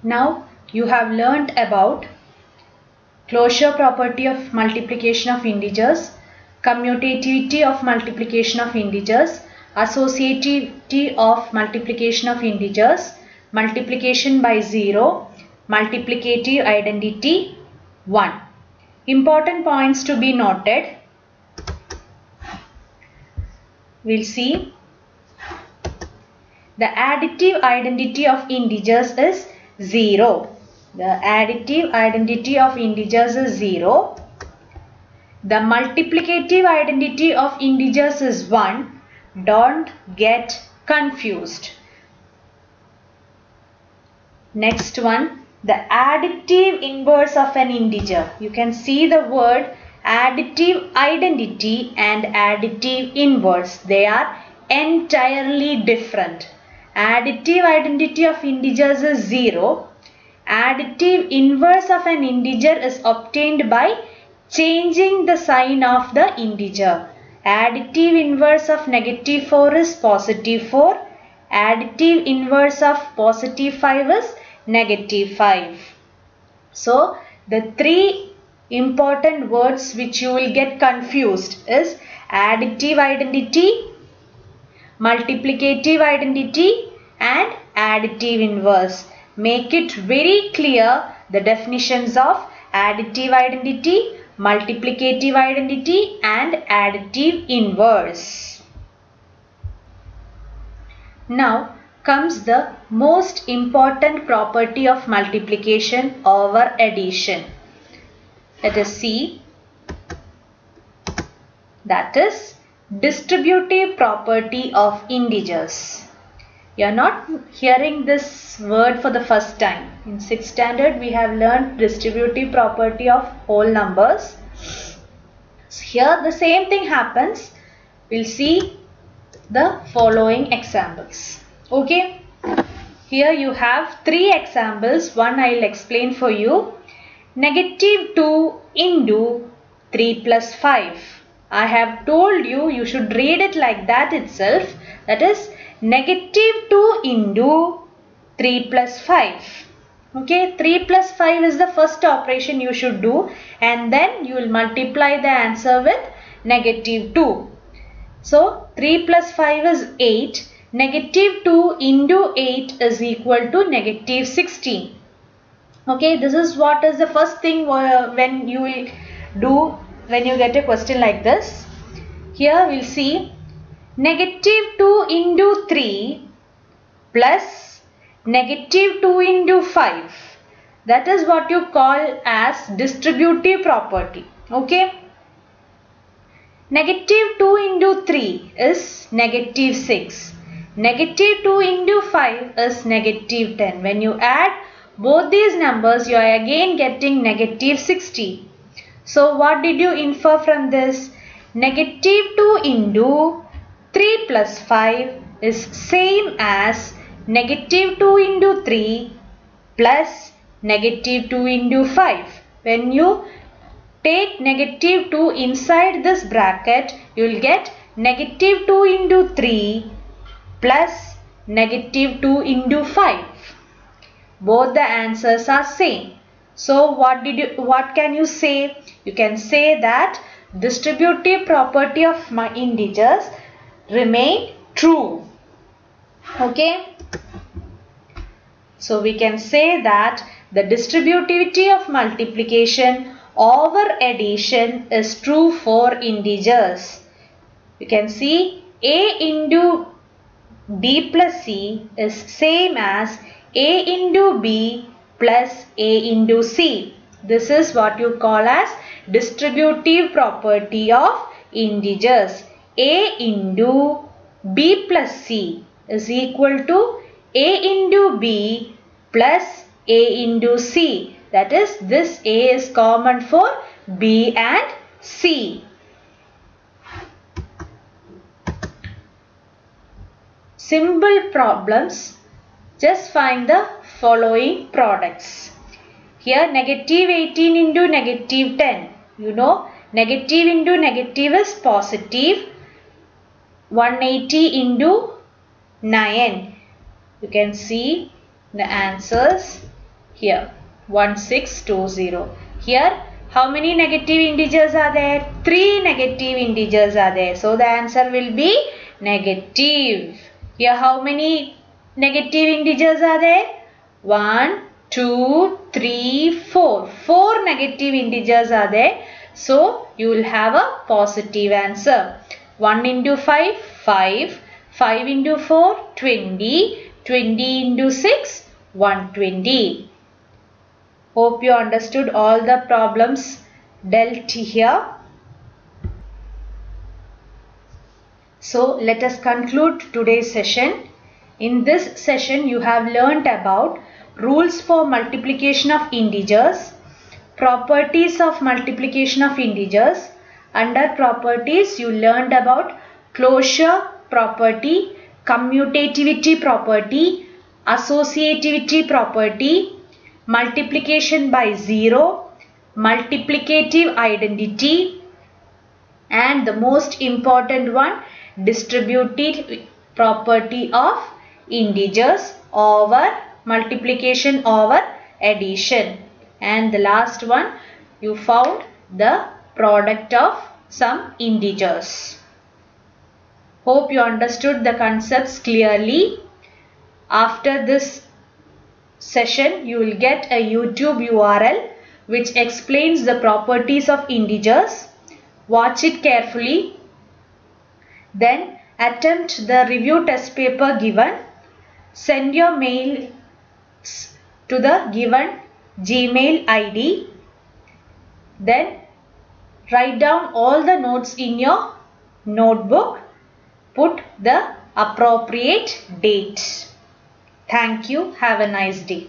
Now you have learnt about closure property of multiplication of integers, commutativity of multiplication of integers, associativity of multiplication of integers, multiplication by 0, multiplicative identity 1. Important points to be noted. We'll see. The additive identity of integers is 0. The additive identity of integers is 0. The multiplicative identity of integers is 1. Don't get confused. Next one, the additive inverse of an integer. You can see the word additive identity and additive inverse. They are entirely different. Additive identity of integers is 0. Additive inverse of an integer is obtained by changing the sign of the integer. Additive inverse of negative 4 is positive 4. Additive inverse of positive 5 is negative 5. So, the three important words which you will get confused is additive identity, multiplicative identity and additive inverse. Make it very clear the definitions of additive identity, multiplicative identity and additive inverse. Now comes the most important property of multiplication over addition. Let us see. That is distributive property of integers. You are not hearing this word for the first time. In 6th standard we have learned distributive property of whole numbers. So here the same thing happens. We'll see the following examples. Okay. Here you have 3 examples. One I will explain for you. Negative 2 into 3 plus 5. I have told you, you should read it like that itself. That is negative 2 into 3 plus 5. Okay, 3 plus 5 is the first operation you should do, and then you will multiply the answer with negative 2. So 3 plus 5 is 8. Negative 2 into 8 is equal to negative 16. Okay, this is what is the first thing when you will do when you get a question like this. Here we'll see negative 2 into 3 plus negative 2 into 5. That is what you call as distributive property. Okay. Negative 2 into 3 is negative 6. Negative 2 into 5 is negative 10. When you add both these numbers, you are again getting negative 60. So what did you infer from this? Negative 2 into 3 plus 5 is same as negative 2 into 3 plus negative 2 into 5. When you take negative 2 inside this bracket, you will get negative 2 into 3 plus negative 2 into 5. Both the answers are same. So what can you say? You can say that distributive property of my integers remain true. Okay. So we can say that the distributivity of multiplication over addition is true for integers. You can see A into B plus C is same as A into B plus A into C. This is what you call as distributive property of integers. A into B plus C is equal to A into B plus A into C. That is, this A is common for B and C. Simple problems. Just find the following products. Here negative 18 into negative 10. You know, negative into negative is positive. 180 into 9. You can see the answers. here 1620. Here how many negative integers are there? 3 negative integers are there. So the answer will be negative. Here how many negative integers are there? 1, 2, 3, 4. 4 negative integers are there. So you will have a positive answer. 1 into 5, 5. 5 into 4, 20. 20 into 6, 120. Hope you understood all the problems dealt here. So let us conclude today's session. In this session you have learnt about rules for multiplication of integers, properties of multiplication of integers. Under properties you learned about closure property, commutativity property, associativity property, multiplication by zero, multiplicative identity, and the most important one, distributive property of integers over multiplication over addition. And the last one, you found the product of some integers. Hope you understood the concepts clearly. After this session, you will get a YouTube URL which explains the properties of integers. Watch it carefully. Then attempt the review test paper given. Send your mails to the given Gmail ID. Then write down all the notes in your notebook. Put the appropriate date. Thank you. Have a nice day.